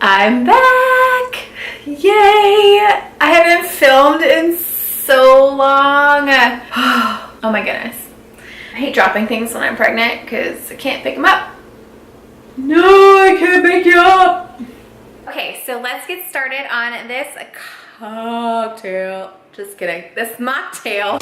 I'm back! Yay! I haven't filmed in so long. Oh my goodness. I hate dropping things when I'm pregnant because I can't pick them up. No, I can't pick you up! Okay, so let's get started on this cocktail. Just kidding. This mocktail.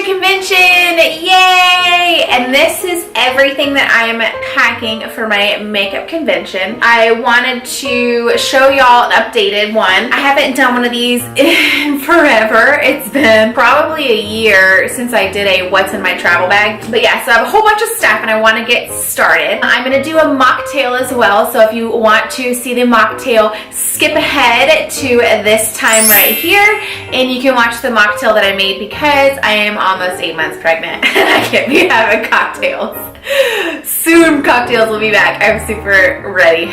Convention, yay! And this is everything that I am packing for my makeup convention. I wanted to show y'all an updated one. I haven't done one of these in forever. It's been probably a year since I did a what's in my travel bag. But yeah, so I have a whole bunch of stuff and I want to get started. I'm going to do a mocktail as well, so if you want to see the mocktail, skip ahead to this time right here and you can watch the mocktail that I made because I am almost 8 months pregnant and I can't be having cocktails. Soon cocktails will be back. I'm super ready.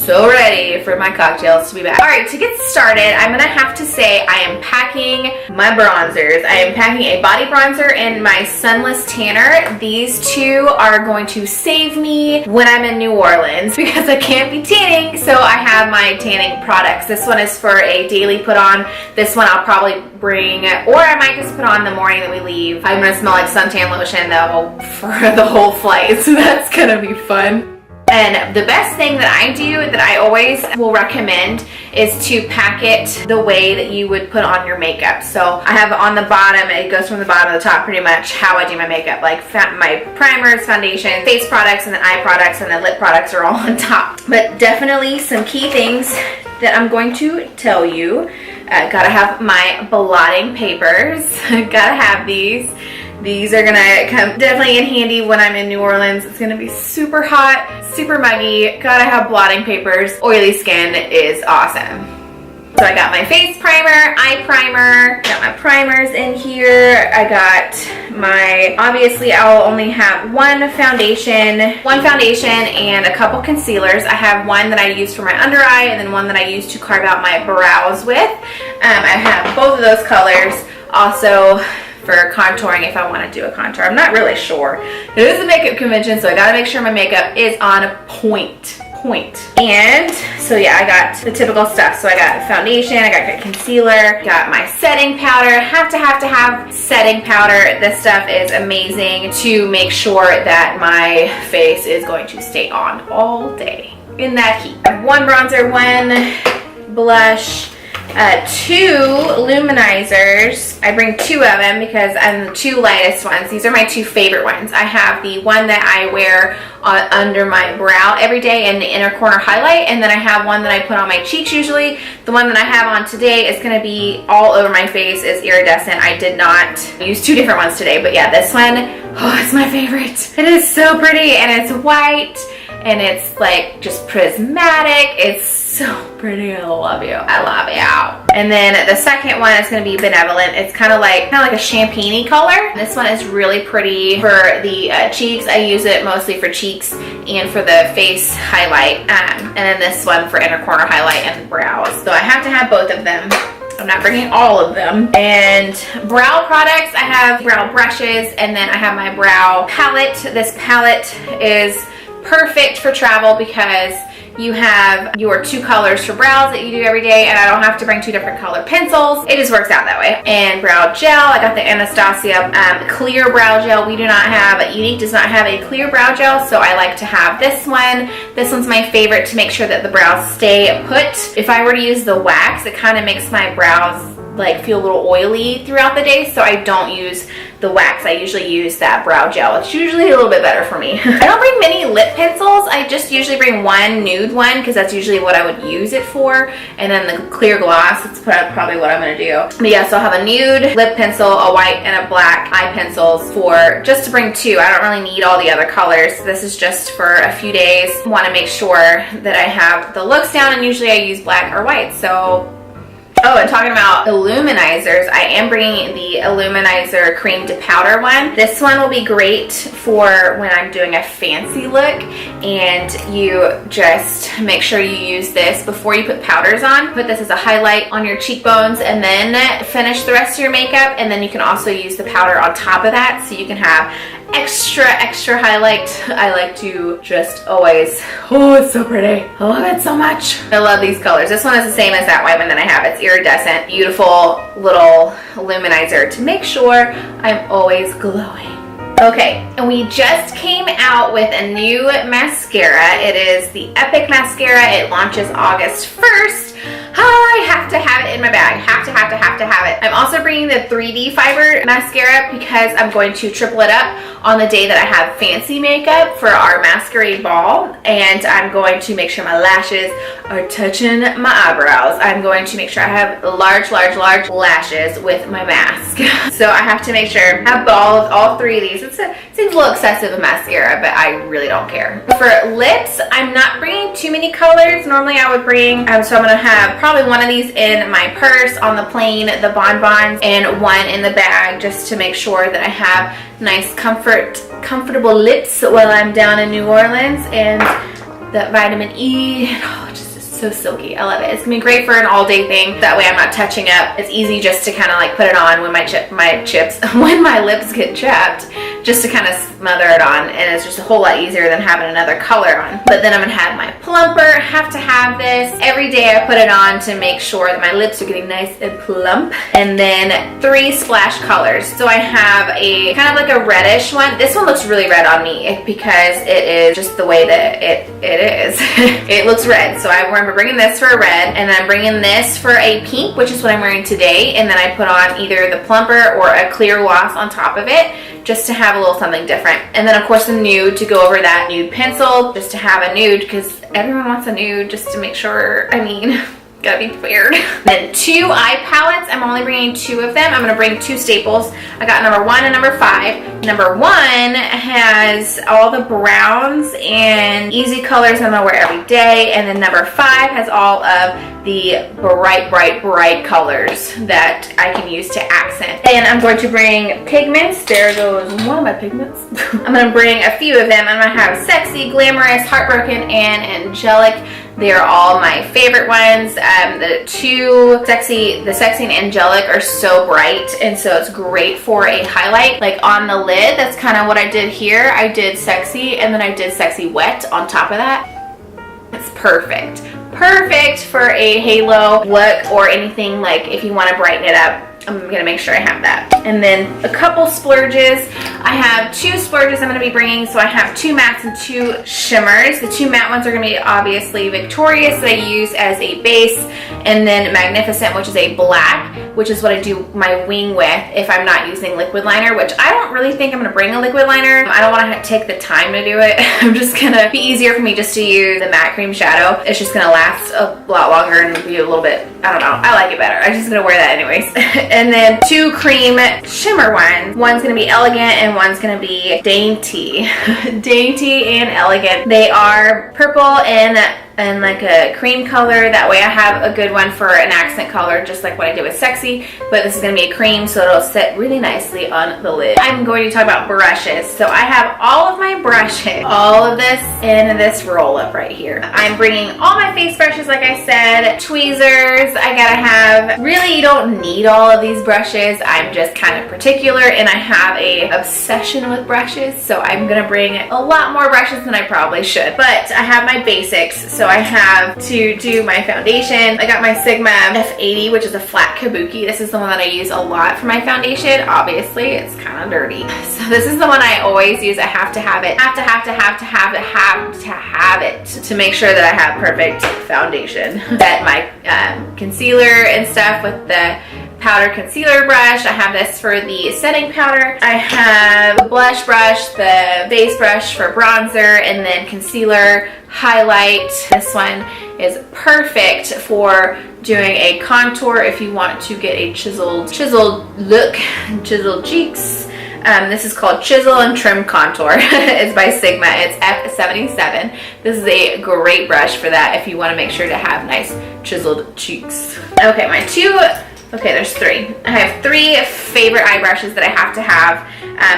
So ready for my cocktails to be back. Alright, to get started, I'm gonna have to say I am packing my bronzers. I am packing a body bronzer and my Sunless tanner. These two are going to save me when I'm in New Orleans because I can't be tanning, so I have my tanning products. This one is for a daily put on. This one I'll probably bring, or I might just put on the morning that we leave. I'm gonna smell like suntan lotion though for the whole flight, so that's gonna be fun. And the best thing that I do, that I always will recommend, is to pack it the way that you would put on your makeup. So I have on the bottom, it goes from the bottom to the top pretty much how I do my makeup. Like my primers, foundation, face products, and then eye products, and then lip products are all on top. But definitely some key things that I'm going to tell you. Gotta have my blotting papers. Gotta have these. These are gonna come definitely in handy when I'm in New Orleans. It's gonna be super hot, super muggy. Gotta have blotting papers. Oily skin is awesome. So I got my face primer, eye primer, got my primers in here. I got my, obviously I'll only have one foundation and a couple concealers. I have one that I use for my under eye and then one that I use to carve out my brows with. I have both of those colors. Also, for contouring if I want to do a contour. I'm not really sure. It is a makeup convention, so I gotta make sure my makeup is on point. And so yeah, I got the typical stuff. So I got foundation, I got concealer, got my setting powder. Have to have setting powder. This stuff is amazing to make sure that my face is going to stay on all day in that heat. I have one bronzer, one blush, two luminizers. I bring two of them because I'm the two lightest ones. These are my two favorite ones. I have the one that I wear under my brow every day in the inner corner highlight, and then I have one that I put on my cheeks usually. The one that I have on today is going to be all over my face, is Iridescent. I did not use two different ones today, but yeah, this one, oh, it's my favorite. It is so pretty and it's white and it's like just prismatic. It's so pretty. I love you. I love you. And then the second one is going to be Benevolent. It's kind of like a champagne-y color. This one is really pretty for the cheeks. I use it mostly for cheeks and for the face highlight. And then this one for inner corner highlight and brows. So I have to have both of them. I'm not bringing all of them. And brow products, I have brow brushes, and then I have my brow palette. This palette is perfect for travel because you have your two colors for brows that you do every day, and I don't have to bring two different color pencils. It just works out that way. And brow gel, I got the Anastasia clear brow gel. We do not have, YOUNIQUE does not have a clear brow gel, so I like to have this one. This one's my favorite to make sure that the brows stay put. If I were to use the wax, it kind of makes my brows like feel a little oily throughout the day, so I don't use the wax. I usually use that brow gel. It's usually a little bit better for me. I don't bring many lip pencils. I just usually bring one nude one because that's usually what I would use it for, and then the clear gloss, it's probably what I'm gonna do. But yeah, so I'll have a nude lip pencil, a white and a black eye pencils for just to bring two. I don't really need all the other colors. This is just for a few days. I want to make sure that I have the looks down, and usually I use black or white, so Oh, and talking about illuminizers, I am bringing the Illuminizer Cream to Powder one. This one will be great for when I'm doing a fancy look, and you just make sure you use this before you put powders on. Put this as a highlight on your cheekbones and then finish the rest of your makeup, and then you can also use the powder on top of that so you can have extra highlight. I like to just always, oh, it's so pretty. I love it so much. I love these colors. This one is the same as that white one that I have. It's iridescent, beautiful little luminizer to make sure I'm always glowing. Okay, and we just came out with a new mascara. It is the Epic Mascara. It launches August 1st. I have to have it in my bag. Have to have it. I'm also bringing the 3D fiber mascara because I'm going to triple it up on the day that I have fancy makeup for our masquerade ball, and I'm going to make sure my lashes are touching my eyebrows. I'm going to make sure I have large lashes with my mask. So I have to make sure I have all three of these. It seems a little excessive of mascara, but I really don't care. For lips, I'm not bringing too many colors. Normally I would bring, so I'm going to have probably one of these in my purse, on the plane, the bonbons, and one in the bag, just to make sure that I have nice comfortable lips while I'm down in New Orleans. And that vitamin E, oh, just so silky. I love it. It's gonna be great for an all-day thing. That way I'm not touching up. It's easy just to kind of like put it on when when my lips get chapped, just to kind of smother it on, and it's just a whole lot easier than having another color on. But then I'm gonna have my plumper. Have to have this every day. I put it on to make sure that my lips are getting nice and plump. And then 3 splash colors. So I have a kind of like a reddish one. This one looks really red on me because it is just the way that it is. It looks red. So I remember bringing this for a red, and then I'm bringing this for a pink, which is what I'm wearing today. And then I put on either the plumper or a clear gloss on top of it, just to have a little something different. And then of course the nude to go over that nude pencil, just to have a nude, because everyone wants a nude, just to make sure, I mean, gotta be prepared. Then 2 eye palettes. I'm only bringing 2 of them. I'm gonna bring 2 staples. I got number 1 and number 5. Number 1 has all the browns and easy colors I'm gonna wear every day, and then number 5 has all of the bright colors that I can use to accent. And I'm going to bring pigments. There goes one of my pigments. I'm gonna bring a few of them. I'm gonna have sexy, glamorous, heartbroken, and angelic. They are all my favorite ones. The sexy and angelic are so bright, and so it's great for a highlight. Like on the lid, that's kind of what I did here. I did sexy, and then I did sexy wet on top of that. It's perfect. Perfect for a halo look, or anything like if you want to brighten it up. I'm gonna make sure I have that. And then a couple splurges. I have 2 splurges I'm gonna be bringing. So I have 2 mattes and 2 shimmers. The 2 matte ones are gonna be obviously Victorious, that I use as a base, and then Magnificent, which is a black, which is what I do my wing with if I'm not using liquid liner, which I don't really think I'm gonna bring a liquid liner. I don't wanna take the time to do it. I'm just gonna be easier for me just to use the matte cream shadow. It's just gonna last a lot longer and be a little bit, I don't know, I like it better. I'm just gonna wear that anyways. And then 2 cream shimmer ones. One's gonna be elegant and one's gonna be dainty. Dainty and elegant. They are purple and like a cream color. That way I have a good one for an accent color, just like what I did with sexy, but this is gonna be a cream, so it'll sit really nicely on the lid. I'm going to talk about brushes. So I have all of my brushes, all of this in this roll up right here. I'm bringing all my face brushes, like I said, tweezers. I gotta have, really, you don't need all of these brushes. I'm just kind of particular, and I have a obsession with brushes, so I'm gonna bring a lot more brushes than I probably should. But I have my basics. So I have to do my foundation. I got my Sigma F80, which is a flat kabuki. This is the one that I use a lot for my foundation. Obviously, it's kind of dirty. So this is the one I always use. I have to have it. Have to have it to make sure that I have perfect foundation. That my concealer and stuff with the powder concealer brush. I have this for the setting powder. I have the blush brush, the base brush for bronzer, and then concealer, highlight. This one is perfect for doing a contour if you want to get a chiseled look, chiseled cheeks. This is called Chisel and Trim Contour. It's by Sigma. It's F77. This is a great brush for that if you want to make sure to have nice chiseled cheeks. Okay, there's 3. I have 3 favorite eye brushes that I have to have,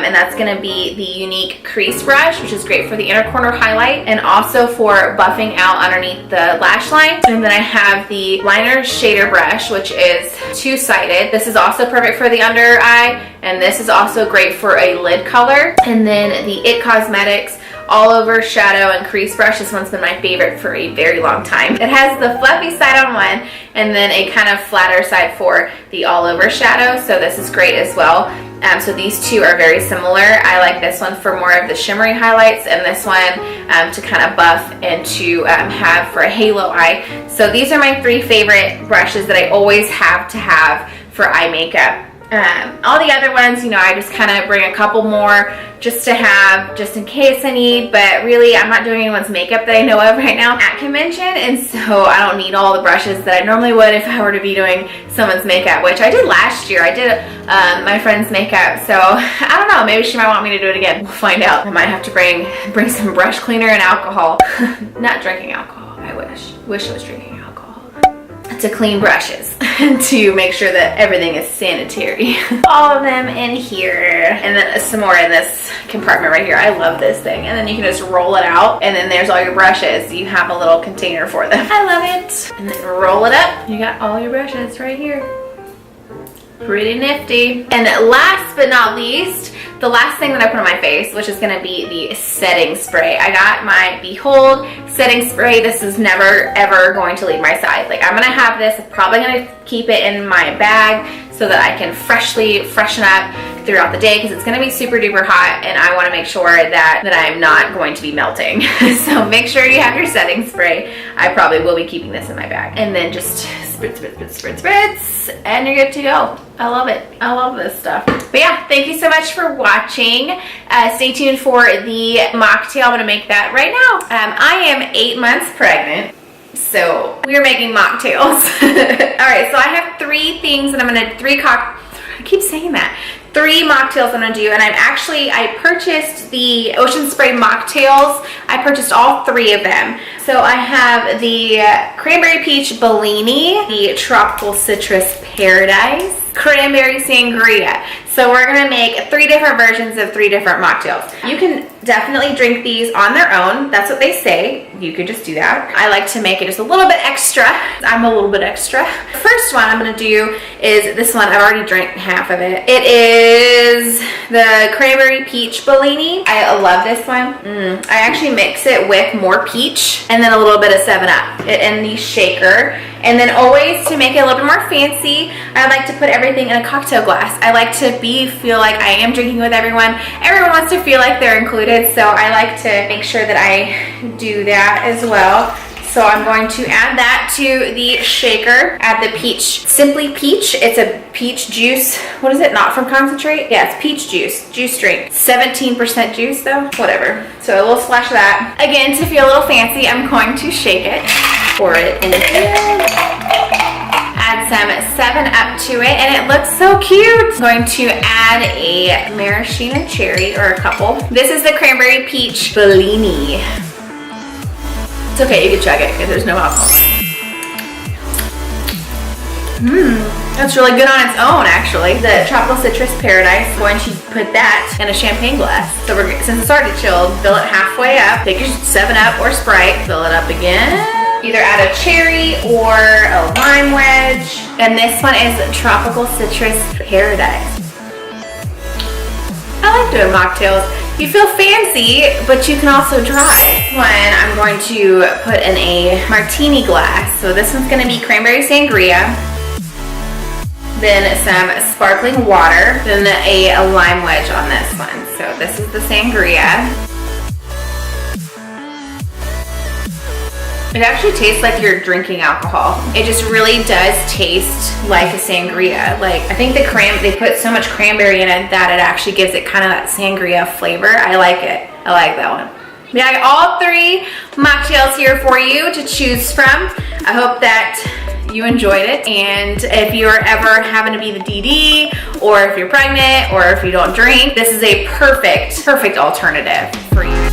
and that's gonna be the YOUNIQUE crease brush, which is great for the inner corner highlight and also for buffing out underneath the lash line. And then I have the liner shader brush, which is 2-sided. This is also perfect for the under eye, and this is also great for a lid color. And then the IT Cosmetics all over shadow and crease brush. This one's been my favorite for a very long time. It has the fluffy side on one and then a kind of flatter side for the all over shadow, so this is great as well. So these 2 are very similar. I like this one for more of the shimmery highlights, and this one to kind of buff and to have for a halo eye. So these are my 3 favorite brushes that I always have to have for eye makeup. All the other ones, you know, I just kind of bring a couple more just to have, just in case I need, but really I'm not doing anyone's makeup that I know of right now at convention, and so I don't need all the brushes that I normally would if I were to be doing someone's makeup, which I did last year. I did my friend's makeup, so I don't know, maybe she might want me to do it again. We'll find out. I might have to bring some brush cleaner and alcohol. Not drinking alcohol, I wish I was drinking alcohol. To clean brushes to make sure that everything is sanitary. All of them in here, and then some more in this compartment right here. I love this thing, and then you can just roll it out, and then there's all your brushes. You have a little container for them. I love it. And then roll it up, you got all your brushes right here. Pretty nifty. And last but not least, the last thing that I put on my face, which is gonna be the setting spray. I got my Behold setting spray. This is never ever going to leave my side. Like, I'm gonna have this, I'm probably gonna keep it in my bag so that I can freshen up throughout the day, because it's gonna be super duper hot and I wanna make sure that I'm not going to be melting. So make sure you have your setting spray. I probably will be keeping this in my bag. And then just spritz, spritz, spritz, spritz, spritz, and you're good to go. I love it. I love this stuff. But yeah, thank you so much for watching. Stay tuned for the mocktail. I'm gonna make that right now. I am 8 months pregnant, so we're making mocktails. All right, so I have 3 things that I'm gonna, I keep saying that. 3 mocktails I'm gonna do, and I purchased the Ocean Spray Mocktails. I purchased all 3 of them. So I have the Cranberry Peach Bellini, the Tropical Citrus Paradise, Cranberry Sangria. So we're gonna make 3 different versions of 3 different mocktails. You can definitely drink these on their own. That's what they say. You could just do that. I like to make it just a little bit extra. I'm a little bit extra. The first one I'm gonna do is this one. I've already drank half of it. It is the Cranberry Peach Bellini. I love this one. I actually mix it with more peach and then a little bit of 7-Up in the shaker. And then always, to make it a little bit more fancy, I like to put everything in a cocktail glass. I like to feel like I am drinking with everyone. Everyone wants to feel like they're included, so I like to make sure that I do that as well. So I'm going to add that to the shaker. Add the peach, Simply Peach. It's a peach juice. What is it? Not from concentrate? Yeah, it's peach juice drink. 17% juice though, whatever. So a little splash of that. Again, to feel a little fancy, I'm going to shake it. Pour it in here. Add some 7-Up to it, and it looks so cute. I'm going to add a maraschino cherry, or a couple. This is the Cranberry Peach Bellini. It's okay, you can chug it because there's no alcohol. That's really good on its own, actually. The Tropical Citrus Paradise, I'm going to put that in a champagne glass. So since it's already chilled, fill it halfway up. Take your 7-Up or Sprite, fill it up again. Either add a cherry or a lime wedge. And this one is Tropical Citrus Paradise. I like doing mocktails. You feel fancy, but you can also try. One I'm going to put in a martini glass. So this one's gonna be Cranberry Sangria. Then some sparkling water. Then a lime wedge on this one. So this is the Sangria. It actually tastes like you're drinking alcohol. It just really does taste like a sangria. Like, I think they put so much cranberry in it that it actually gives it kind of that sangria flavor. I like it. I like that one. We got all 3 mocktails here for you to choose from. I hope that you enjoyed it, and if you're ever having to be the DD, or if you're pregnant, or if you don't drink, this is a perfect alternative for you.